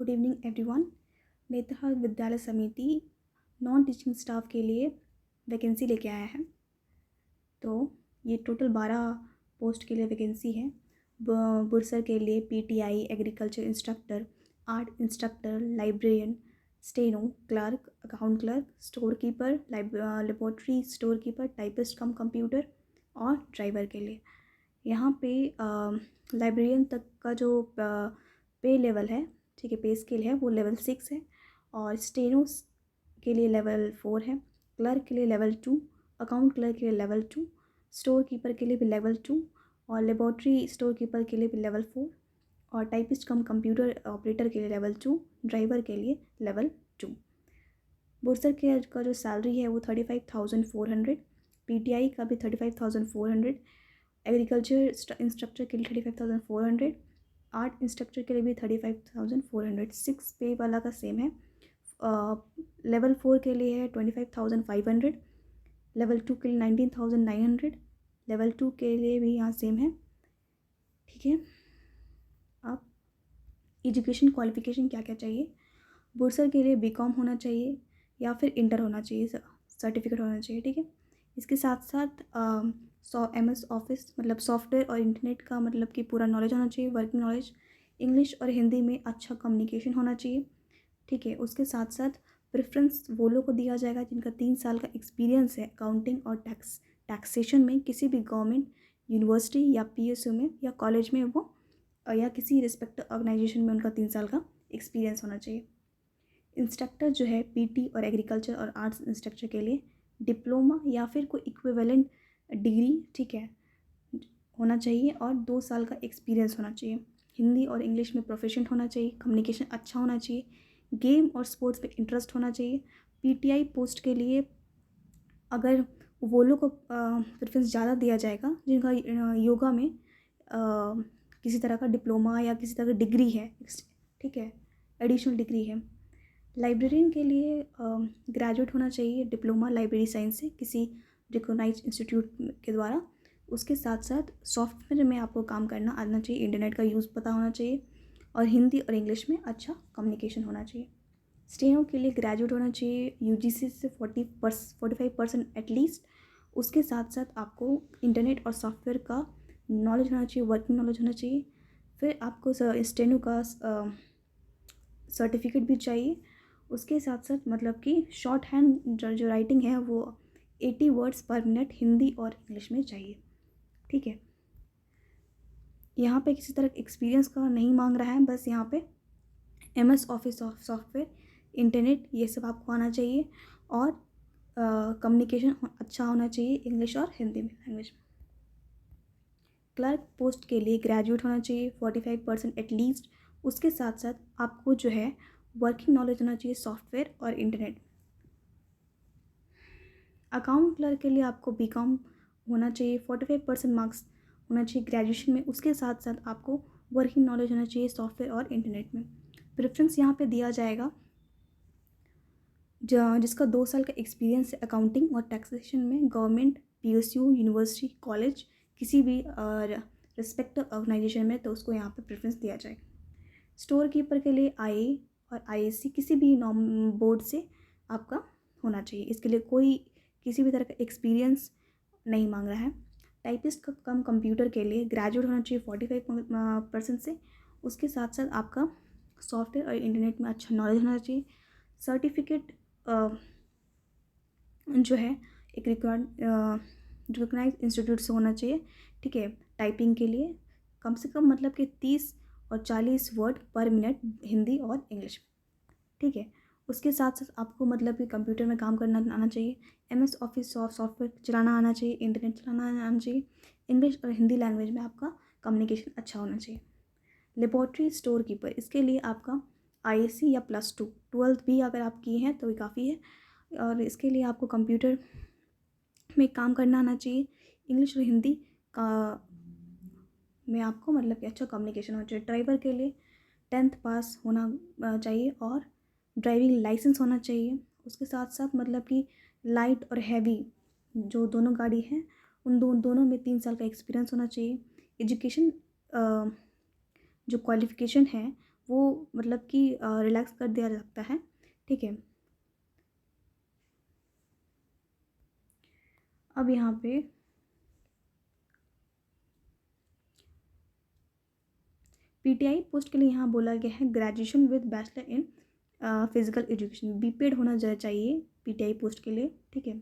Good evening everyone. Netarhat विद्यालय समिति non teaching staff के लिए वैकेंसी लेके आया है। तो ये टोटल 12 पोस्ट के लिए वैकेंसी है। बुरसर के लिए PTI, agriculture instructor, art instructor, librarian, steno, clerk, account clerk, store keeper, laboratory store keeper, typist cum computer और ड्राइवर के लिए। यहाँ पे लाइब्रेरियन तक का जो पे लेवल है, ठीक है, पे स्केल है, वो लेवल 6 है। और स्टेनो के लिए लेवल 4 है, क्लर्क के लिए लेवल 2, अकाउंट क्लर्क के लिए लेवल 2, स्टोर कीपर के लिए भी लेवल 2 और लेबोरेटरी स्टोर कीपर के लिए भी लेवल 4 और टाइपिस्ट कम कंप्यूटर ऑपरेटर के लिए लेवल 2, ड्राइवर के लिए लेवल 2। बुरसर के का जो सैलरी है वो 35,400, पीटीआई का भी 35,400, एग्रीकल्चर इंस्ट्रक्टर के लिए 35,400, आर्ट इंस्ट्रक्टर के लिए भी 35,400। 6 पे वाला का सेम है। लेवल 4 के लिए है 25,500, लेवल 2 के लिए 19,900, लेवल 2 के लिए भी यहाँ सेम है। ठीक है, अब एजुकेशन क्वालिफिकेशन क्या क्या चाहिए। बुरसर के लिए बीकॉम होना चाहिए या फिर इंटर होना चाहिए, सर्टिफिकेट होना चाहिए। ठीक है, इसके साथ साथ MS ऑफिस मतलब सॉफ्टवेयर और इंटरनेट का मतलब कि पूरा नॉलेज होना चाहिए, वर्किंग नॉलेज। इंग्लिश और हिंदी में अच्छा कम्युनिकेशन होना चाहिए। ठीक है, उसके साथ साथ प्रेफरेंस वो लोग को दिया जाएगा जिनका 3 साल का एक्सपीरियंस है अकाउंटिंग और टैक्सेशन में किसी भी गवर्नमेंट यूनिवर्सिटी या PSU में या कॉलेज में वो या किसी रिस्पेक्टिव ऑर्गेनाइजेशन में उनका 3 साल का एक्सपीरियंस होना चाहिए। इंस्ट्रक्टर जो है PT और एग्रीकल्चर और आर्ट्स इंस्ट्रक्टर के लिए डिप्लोमा या फिर कोई इक्विवेलेंट डिग्री, ठीक है, होना चाहिए और 2 साल का एक्सपीरियंस होना चाहिए। हिंदी और इंग्लिश में प्रोफिशिएंट होना चाहिए, कम्युनिकेशन अच्छा होना चाहिए, गेम और स्पोर्ट्स में इंटरेस्ट होना चाहिए। PTI पोस्ट के लिए अगर वो लोग को प्रेफरेंस ज़्यादा दिया जाएगा जिनका योगा में किसी तरह का डिप्लोमा या किसी तरह का डिग्री है, ठीक है, एडिशनल डिग्री है। लाइब्रेरियन के लिए ग्रेजुएट होना चाहिए डिप्लोमा लाइब्रेरी साइंस से किसी रिकॉग्नाइज्ड इंस्टीट्यूट के द्वारा। उसके साथ साथ सॉफ्टवेयर में आपको काम करना आना चाहिए, इंटरनेट का यूज़ पता होना चाहिए और हिंदी और इंग्लिश में अच्छा कम्युनिकेशन होना चाहिए। स्टेनो के लिए ग्रेजुएट होना चाहिए UGC से 45% एटलीस्ट। उसके साथ साथ आपको इंटरनेट और सॉफ्टवेयर का नॉलेज होना चाहिए, वर्किंग नॉलेज होना चाहिए। फिर आपको स्टेनो का सर्टिफिकेट भी चाहिए। उसके साथ साथ मतलब कि शॉर्ट हैंड जो राइटिंग है वो 80 वर्ड्स पर मिनट हिंदी और इंग्लिश में चाहिए। ठीक है, यहाँ पे किसी तरह एक्सपीरियंस का नहीं मांग रहा है, बस यहाँ पे MS ऑफिस सॉफ्टवेयर, इंटरनेट, ये सब आपको आना चाहिए और कम्युनिकेशन अच्छा होना चाहिए इंग्लिश और हिंदी में, लैंग्वेज में। क्लर्क पोस्ट के लिए ग्रेजुएट होना चाहिए 45% एटलीस्ट। उसके साथ साथ आपको जो है वर्किंग नॉलेज होना चाहिए सॉफ्टवेयर और इंटरनेट। अकाउंट क्लर्क के लिए आपको BCom होना चाहिए, 45% मार्क्स होना चाहिए ग्रेजुएशन में। उसके साथ साथ आपको वर्किंग नॉलेज होना चाहिए सॉफ्टवेयर और इंटरनेट में। प्रेफरेंस यहाँ पे दिया जाएगा जिसका 2 साल का एक्सपीरियंस है अकाउंटिंग और टैक्सेशन में, गवर्नमेंट, PSU, यूनिवर्सिटी, कॉलेज, किसी भी रिस्पेक्टिव ऑर्गेनाइजेशन में, तो उसको यहाँ पे प्रेफरेंस दिया जाएगा। स्टोर कीपर के लिए IA और IAC किसी भी बोर्ड से आपका होना चाहिए, इसके लिए कोई किसी भी तरह का एक्सपीरियंस नहीं मांग रहा है। टाइपिस्ट का कम कंप्यूटर के लिए ग्रेजुएट होना चाहिए 45% से। उसके साथ साथ आपका सॉफ्टवेयर और इंटरनेट में अच्छा नॉलेज होना चाहिए। सर्टिफिकेट जो है एक रिकॉग्नाइज इंस्टीट्यूट से होना चाहिए। ठीक है, टाइपिंग के लिए कम से कम मतलब कि 30 और 40 वर्ड पर मिनट हिंदी और इंग्लिश में। ठीक है, उसके साथ साथ आपको मतलब कि कंप्यूटर में काम करना आना चाहिए, MS ऑफिस सॉफ्टवेयर चलाना आना चाहिए, इंटरनेट चलाना आना चाहिए, इंग्लिश और हिंदी लैंग्वेज में आपका कम्युनिकेशन अच्छा होना चाहिए। लेबोरेटरी स्टोर कीपर, इसके लिए आपका ISC या +2, 12th भी अगर आप किए हैं तो भी काफ़ी है। और इसके लिए आपको कंप्यूटर में काम करना आना चाहिए, इंग्लिश और हिंदी का में आपको मतलब कि अच्छा कम्युनिकेशन होना चाहिए। ड्राइवर के लिए 10th पास होना चाहिए और ड्राइविंग लाइसेंस होना चाहिए। उसके साथ साथ मतलब कि लाइट और हैवी जो दोनों गाड़ी हैं उन दोनों में 3 साल का एक्सपीरियंस होना चाहिए। एजुकेशन जो क्वालिफ़िकेशन है वो मतलब कि रिलैक्स कर दिया जाता है, ठीक है। अब यहाँ पे पीटीआई पोस्ट के लिए यहाँ बोला गया है graduation with bachelor in physical education, BPEd होना चाहिए पीटीआई पोस्ट के लिए, ठीक है।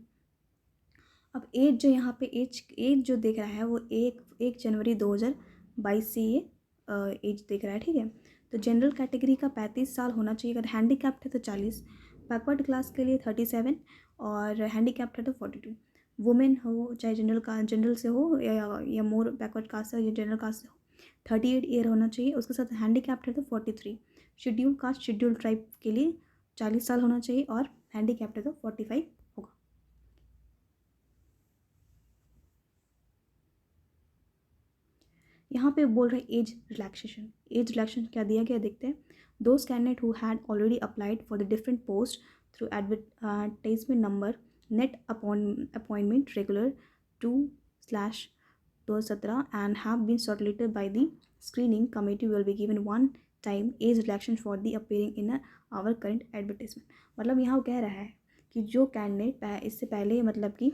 अब एज जो यहाँ पे एज जो देख रहा है वो 1 जनवरी 2022 से ये एज देख रहा है, ठीक है। तो जनरल कैटेगरी का 35 साल होना चाहिए, अगर हैंडीकैप्ड है तो 40, बैकवर्ड क्लास के लिए 37 और हैंडीकैप्ड है तो 42। वुमेन हो चाहे जनरल से हो या मोर बैकवर्ड कास्ट से या जनरल कास्ट से हो 38 ईयर होना चाहिए, उसके साथ हैंडीकैप्ड है तो 43। शेड्यूल कास्ट शेड्यूल ट्राइब के लिए 40 साल होना चाहिए और हैंडीकैप्ड है तो 45 होगा। यहाँ पे बोल रहे एज रिलैक्सेशन क्या दिया गया देखते हैं। Those candidate who had already applied for the different post through advertisement number net appointment regular 2/2017 and have been shortlisted by the screening committee will be given one time age relaxation for the appearing in our current advertisement। मतलब यहाँ वो कह रहा है कि जो candidate इससे पहले मतलब कि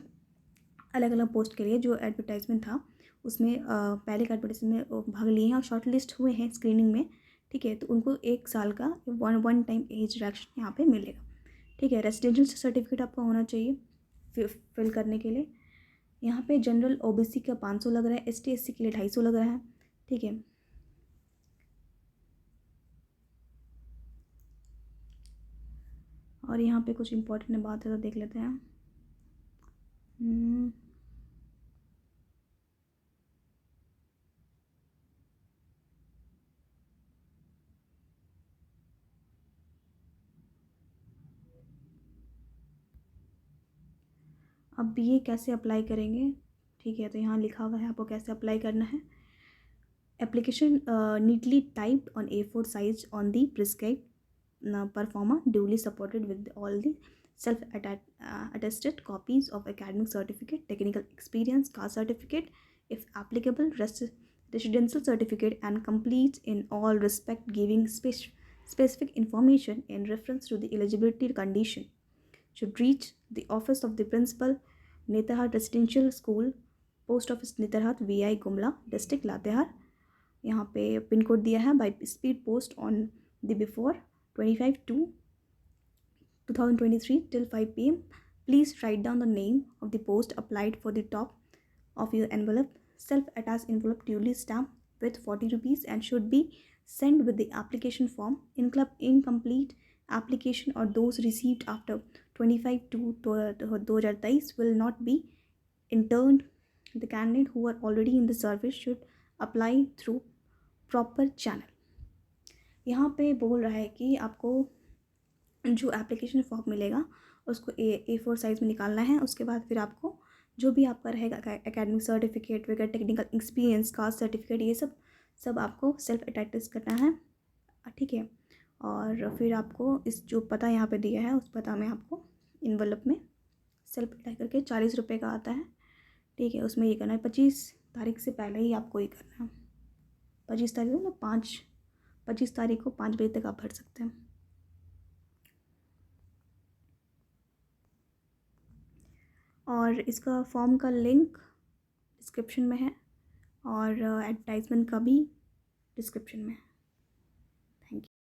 अलग अलग पोस्ट के लिए जो एडवर्टाइजमेंट था उसमें पहले का एडवर्टाइजमेंट में भाग लिए हैं और शॉर्ट लिस्ट हुए हैं स्क्रीनिंग में, ठीक है। तो उनको 1 साल का वन टाइम एज रिडक्शन यहाँ पे मिलेगा, ठीक है। रेजिडेंशियल सर्टिफिकेट आपका होना चाहिए फिल करने के लिए। यहाँ पे जनरल ओबीसी का 500 लग रहा है, एसटी एससी के लिए 250 लग रहा है, ठीक है। और यहाँ पे कुछ इंपॉर्टेंट बात है तो देख लेते हैं। अब ये कैसे अप्लाई करेंगे, ठीक है। तो यहाँ लिखा हुआ है आपको कैसे अप्लाई करना है। Application neatly typed on A4 size on the prescribe pro forma duly supported with all the self attested copies of academic certificate, technical experience, caste certificate, if applicable, residential certificate, and complete in all respect giving specific information in reference to the eligibility condition, should reach the office of the principal, Netarhat Residential School, post office Netarhat, VI Gumla, district Latehar। यहाँ पे pin code दिया है by speed post on the before 25/2/2023 till 5 PM। Please write down the name of the post applied for the top of your envelope. Self-attached envelope duly stamped with 40 rupees and should be sent with the application form. Incomplete application or those received after 25/2/2023 will not be interned. The candidate who are already in the service should apply through proper channel. यहाँ पे बोल रहा है कि आपको जो application form मिलेगा उसको A4 साइज़ में निकालना है। उसके बाद फिर आपको जो भी आपका रहेगा एकेडमिक सर्टिफिकेट वगैरह, टेक्निकल एक्सपीरियंस, कास्ट सर्टिफिकेट, ये सब आपको सेल्फ अटेस्ट करना है, ठीक है। और फिर आपको इस जो पता यहाँ पे दिया है उस पता में आपको इन्वेलप में सेल्फ अटैच करके 40 रुपये का आता है, ठीक है। उसमें ये करना है 25 तारीख से पहले ही आपको ये करना है। 25 तारीख को ना 25 तारीख को 5 बजे तक आप भर सकते हैं। और इसका फॉर्म का लिंक डिस्क्रिप्शन में है और एडवर्टाइजमेंट का भी डिस्क्रिप्शन में है।